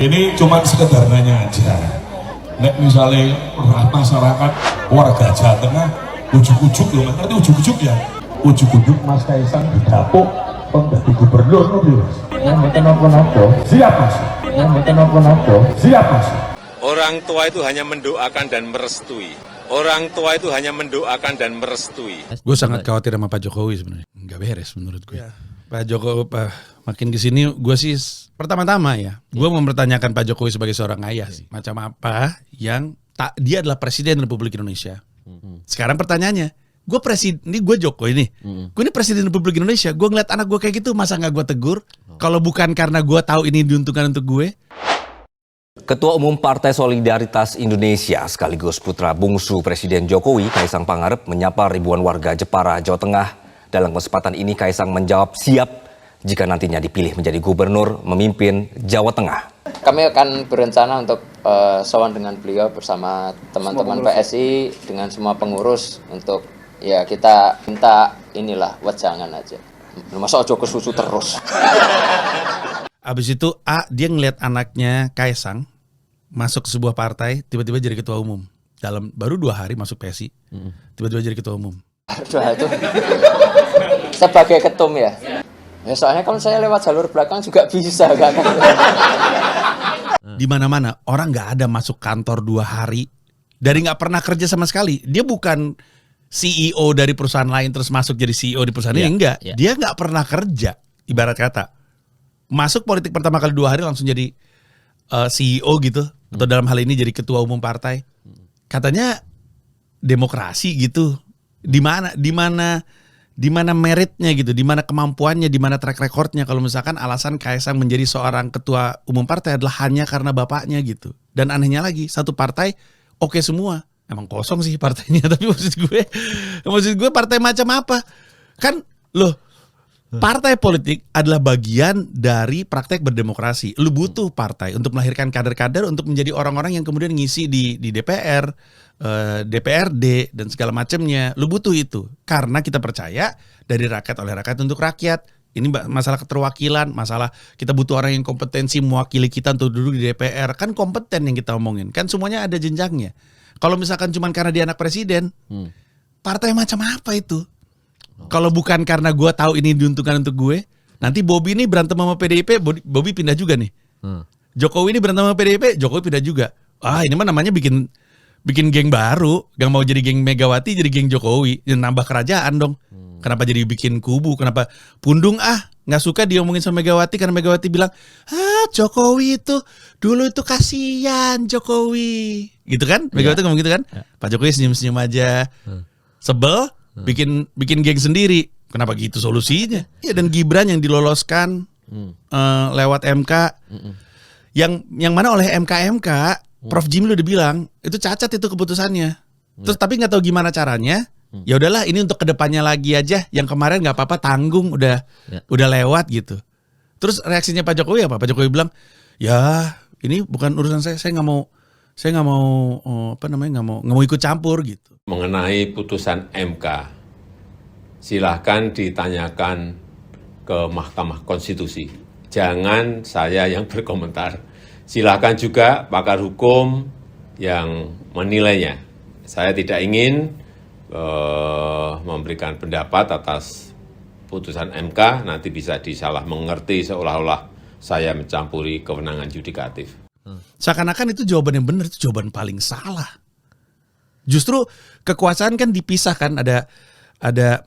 Ini cuma sekedar nanya aja. Nek misalnya masyarakat warga Jawa Tengah ujuk-ujuk loh, ngerti ujuk-ujuk ya? Ujuk-ujuk Mas Kaisang didapuk menjadi gubernur loh. Ya mboten napa-napa. Siap Mas. Ya mboten napa-napa. Siap Mas. Orang tua itu hanya mendoakan dan merestui. Orang tua itu hanya mendoakan dan merestui. Gue sangat khawatir sama Pak Jokowi sebenarnya. Nggak beres menurut gue. Ya. Pak Jokowi, makin kesini gue sih pertama-tama ya, gue mempertanyakan Pak Jokowi sebagai seorang ayah sih. Macam apa yang dia adalah Presiden Republik Indonesia. Sekarang pertanyaannya, gue Jokowi nih, gue ini Presiden Republik Indonesia. Gue ngeliat anak gue kayak gitu, masa nggak gue tegur? Kalau bukan karena gue tahu ini diuntungkan untuk gue. Ketua Umum Partai Solidaritas Indonesia sekaligus putra bungsu Presiden Jokowi, Kaisang Pangarep, menyapa ribuan warga Jepara, Jawa Tengah. Dalam kesempatan ini Kaisang menjawab siap jika nantinya dipilih menjadi gubernur memimpin Jawa Tengah. Kami akan berencana untuk sowan dengan beliau bersama teman-teman PSI dengan semua pengurus untuk ya kita minta inilah wejangan aja. Masa ojo kesusu terus. Abis itu dia ngeliat anaknya Kaisang masuk ke sebuah partai, tiba-tiba jadi ketua umum. Baru 2 hari masuk PSI, tiba-tiba jadi ketua umum. Itu sebagai ketum ya. Ya soalnya kalau saya lewat jalur belakang juga bisa kan. Di mana-mana orang nggak ada masuk kantor 2 hari dari nggak pernah kerja sama sekali. Dia bukan CEO dari perusahaan lain terus masuk jadi CEO di perusahaan ini, enggak. Dia nggak pernah kerja, ibarat kata. Masuk politik pertama kali 2 hari langsung jadi CEO gitu, atau dalam hal ini jadi ketua umum partai. Katanya demokrasi gitu. Di mana meritnya gitu, di mana kemampuannya, di mana track recordnya kalau misalkan alasan Kaisang menjadi seorang ketua umum partai adalah hanya karena bapaknya gitu. Dan anehnya lagi, satu partai oke semua. Emang kosong sih partainya, tapi maksud gue partai macam apa? Kan loh, partai politik adalah bagian dari praktek berdemokrasi. Lu butuh partai untuk melahirkan kader-kader untuk menjadi orang-orang yang kemudian ngisi di DPR, DPRD dan segala macamnya. Lu butuh itu karena kita percaya dari rakyat oleh rakyat untuk rakyat. Ini masalah keterwakilan, masalah kita butuh orang yang kompetensi mewakili kita untuk duduk di DPR. Kan kompeten yang kita omongin. Kan semuanya ada jenjangnya. Kalau misalkan cuma karena dia anak presiden, partai macam apa itu? Kalau bukan karena gue tahu ini diuntungkan untuk gue, nanti Bobby ini berantem sama PDIP, Bobby pindah juga nih. Jokowi ini berantem sama PDIP, Jokowi pindah juga. Ini mah namanya bikin geng baru, gak mau jadi geng Megawati, jadi geng Jokowi, yang nambah kerajaan dong. Kenapa jadi bikin kubu? Kenapa Pundung nggak suka diomongin sama Megawati karena Megawati bilang, Jokowi itu dulu itu kasihan Jokowi, gitu kan? Megawati ngomong gitu kan? Pak Jokowi senyum-senyum aja, sebel. Bikin geng sendiri. Kenapa gitu solusinya? Ya, dan Gibran yang diloloskan lewat MK, yang mana oleh MK Prof Jimli udah bilang itu cacat itu keputusannya. Terus tapi nggak tahu gimana caranya. Ya udahlah, ini untuk kedepannya lagi aja. Yang kemarin nggak apa-apa, tanggung udah lewat gitu. Terus reaksinya Pak Jokowi apa? Pak Jokowi bilang, ya ini bukan urusan saya nggak mau nggak mau ikut campur gitu. Mengenai putusan MK, silahkan ditanyakan ke Mahkamah Konstitusi. Jangan saya yang berkomentar. Silahkan juga pakar hukum yang menilainya. Saya tidak ingin memberikan pendapat atas putusan MK, nanti bisa disalah mengerti seolah-olah saya mencampuri kewenangan yudikatif. Seakan-akan itu jawaban yang benar, itu jawaban paling salah. Justru kekuasaan kan dipisahkan, ada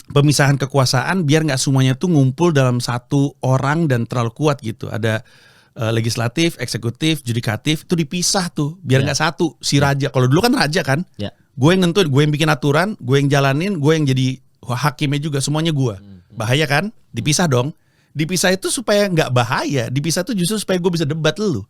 pemisahan kekuasaan biar nggak semuanya tuh ngumpul dalam satu orang dan terlalu kuat gitu. Ada legislatif, eksekutif, judikatif itu dipisah tuh biar nggak satu. Si raja, kalau dulu kan raja kan, gue yang nentuin, gue yang bikin aturan, gue yang jalanin, gue yang jadi hakimnya juga, semuanya gue. Bahaya kan? Dipisah dong. Dipisah itu supaya nggak bahaya. Dipisah itu justru supaya gue bisa debat lu.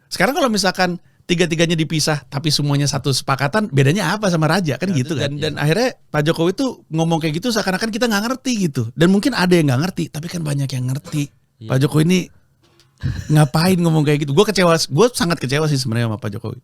Sekarang kalau misalkan tiga-tiganya dipisah tapi semuanya satu sepakatan, bedanya apa sama raja kan gitu kan? Dan akhirnya Pak Jokowi tuh ngomong kayak gitu seakan-akan kita nggak ngerti gitu. Dan mungkin ada yang nggak ngerti, tapi kan banyak yang ngerti. Pak Jokowi ini ngapain ngomong kayak gitu? Gue sangat kecewa sih sebenarnya sama Pak Jokowi.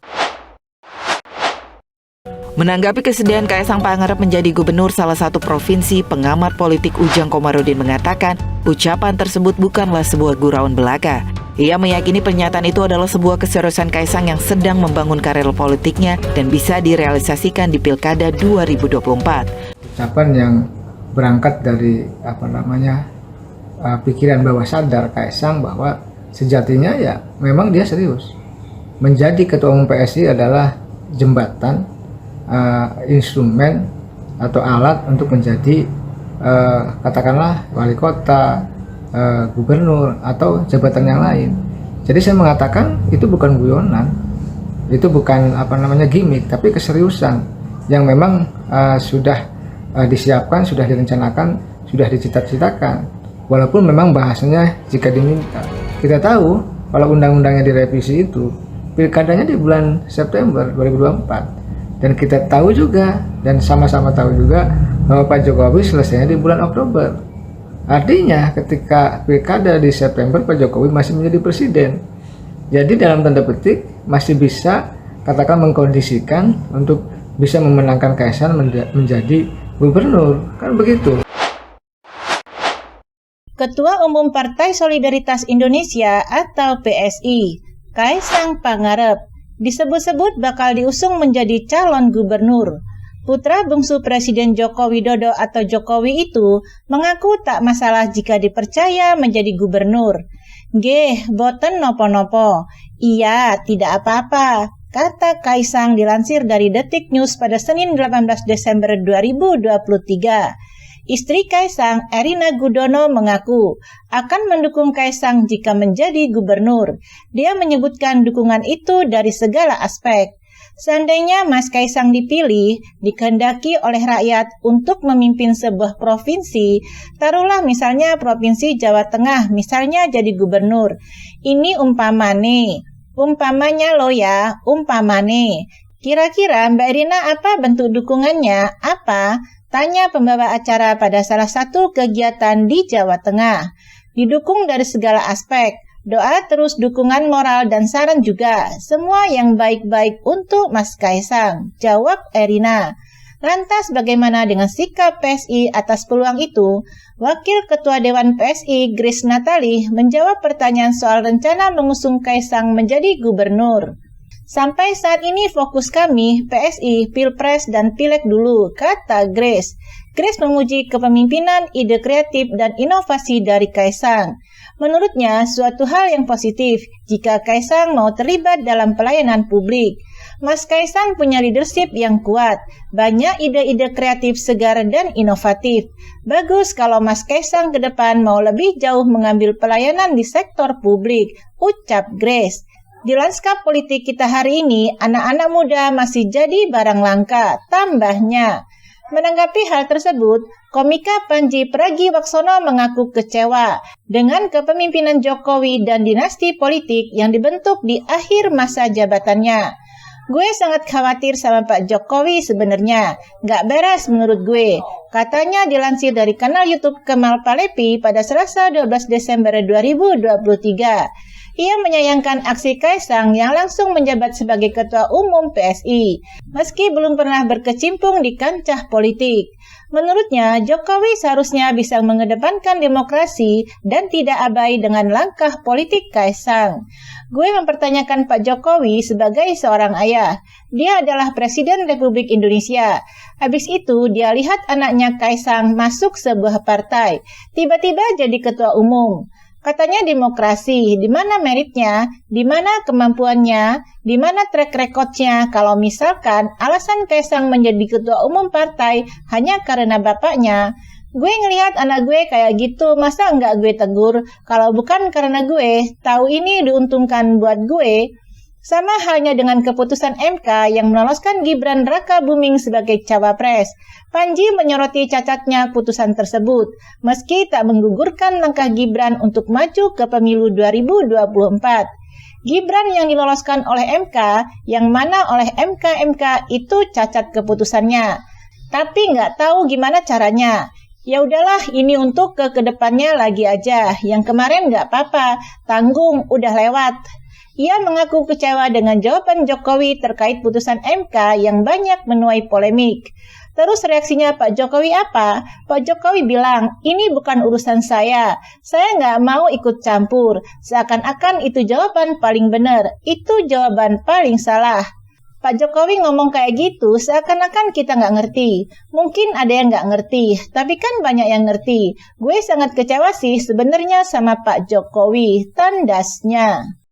Menanggapi kesedihan Kaisang Pangarep menjadi gubernur salah satu provinsi, pengamat politik Ujang Komarudin mengatakan ucapan tersebut bukanlah sebuah gurauan belaka. Ia meyakini pernyataan itu adalah sebuah keseriusan Kaisang yang sedang membangun karir politiknya dan bisa direalisasikan di Pilkada 2024. Ucapan yang berangkat dari pikiran bawah sadar Kaisang bahwa sejatinya ya memang dia serius. Menjadi ketua umum PSI adalah jembatan, instrumen atau alat untuk menjadi katakanlah wali kota, gubernur atau jabatan yang lain. Jadi saya mengatakan itu bukan guyonan, itu bukan gimmick, tapi keseriusan yang memang sudah disiapkan, sudah direncanakan, sudah dicita-citakan. Walaupun memang bahasanya jika diminta. Kita tahu kalau undang-undangnya direvisi itu pilkadanya di bulan September 2024, dan kita tahu juga dan sama-sama tahu juga bahwa Pak Jokowi selesainya di bulan Oktober. Artinya ketika pilkada di September Pak Jokowi masih menjadi presiden. Jadi dalam tanda petik masih bisa katakan mengkondisikan untuk bisa memenangkan Kaisang menjadi gubernur, kan begitu. Ketua Umum Partai Solidaritas Indonesia atau PSI, Kaisang Pangarep, disebut-sebut bakal diusung menjadi calon gubernur. Putra bungsu Presiden Joko Widodo atau Jokowi itu mengaku tak masalah jika dipercaya menjadi gubernur. Geh, boten nopo-nopo. Iya, tidak apa-apa, kata Kaisang dilansir dari Detik News pada Senin 18 Desember 2023. Istri Kaisang, Erina Gudono, mengaku akan mendukung Kaisang jika menjadi gubernur. Dia menyebutkan dukungan itu dari segala aspek. Seandainya Mas Kaisang dipilih, dikehendaki oleh rakyat untuk memimpin sebuah provinsi, taruhlah misalnya Provinsi Jawa Tengah, misalnya jadi gubernur. Ini umpamanya lo ya, umpamane. Kira-kira Mbak Erina apa bentuk dukungannya? Apa? Tanya pembawa acara pada salah satu kegiatan di Jawa Tengah. Didukung dari segala aspek, doa terus, dukungan moral dan saran juga. Semua yang baik-baik untuk Mas Kaisang, jawab Erina. Lantas bagaimana dengan sikap PSI atas peluang itu? Wakil Ketua Dewan PSI Grace Natali menjawab pertanyaan soal rencana mengusung Kaisang menjadi gubernur. Sampai saat ini fokus kami, PSI, Pilpres dan Pileg dulu, kata Grace. Grace memuji kepemimpinan, ide kreatif, dan inovasi dari Kaisang. Menurutnya, suatu hal yang positif jika Kaisang mau terlibat dalam pelayanan publik. Mas Kaisang punya leadership yang kuat, banyak ide-ide kreatif segar dan inovatif. Bagus kalau Mas Kaisang ke depan mau lebih jauh mengambil pelayanan di sektor publik, ucap Grace. Di lanskap politik kita hari ini, anak-anak muda masih jadi barang langka, tambahnya. Menanggapi hal tersebut, komika Panji Pragiwaksono mengaku kecewa dengan kepemimpinan Jokowi dan dinasti politik yang dibentuk di akhir masa jabatannya. Gue sangat khawatir sama Pak Jokowi sebenarnya, gak beres menurut gue. Katanya dilansir dari kanal YouTube Kemal Palevi pada Selasa 12 Desember 2023. Ia menyayangkan aksi Kaisang yang langsung menjabat sebagai Ketua Umum PSI, meski belum pernah berkecimpung di kancah politik. Menurutnya, Jokowi seharusnya bisa mengedepankan demokrasi dan tidak abai dengan langkah politik Kaisang. Gue mempertanyakan Pak Jokowi sebagai seorang ayah. Dia adalah Presiden Republik Indonesia. Habis itu, dia lihat anaknya Kaisang masuk sebuah partai, tiba-tiba jadi ketua umum. Katanya demokrasi, di mana meritnya, di mana kemampuannya, di mana track record-nya kalau misalkan alasan Kaisang menjadi ketua umum partai hanya karena bapaknya. Gue ngelihat anak gue kayak gitu, masa enggak gue tegur? Kalau bukan karena gue, tahu ini diuntungkan buat gue. Sama halnya dengan keputusan MK yang meloloskan Gibran Rakabuming sebagai cawapres. Panji menyoroti cacatnya putusan tersebut, meski tak menggugurkan langkah Gibran untuk maju ke pemilu 2024. Gibran yang diloloskan oleh MK, yang mana oleh MK itu cacat keputusannya. Tapi nggak tahu gimana caranya. Ya udahlah, ini untuk kedepannya lagi aja. Yang kemarin nggak apa-apa, tanggung, udah lewat. Ia mengaku kecewa dengan jawaban Jokowi terkait putusan MK yang banyak menuai polemik. Terus reaksinya Pak Jokowi apa? Pak Jokowi bilang, ini bukan urusan saya nggak mau ikut campur. Seakan-akan itu jawaban paling benar, itu jawaban paling salah. Pak Jokowi ngomong kayak gitu seakan-akan kita nggak ngerti. Mungkin ada yang nggak ngerti, tapi kan banyak yang ngerti. Gue sangat kecewa sih sebenarnya sama Pak Jokowi, tandasnya.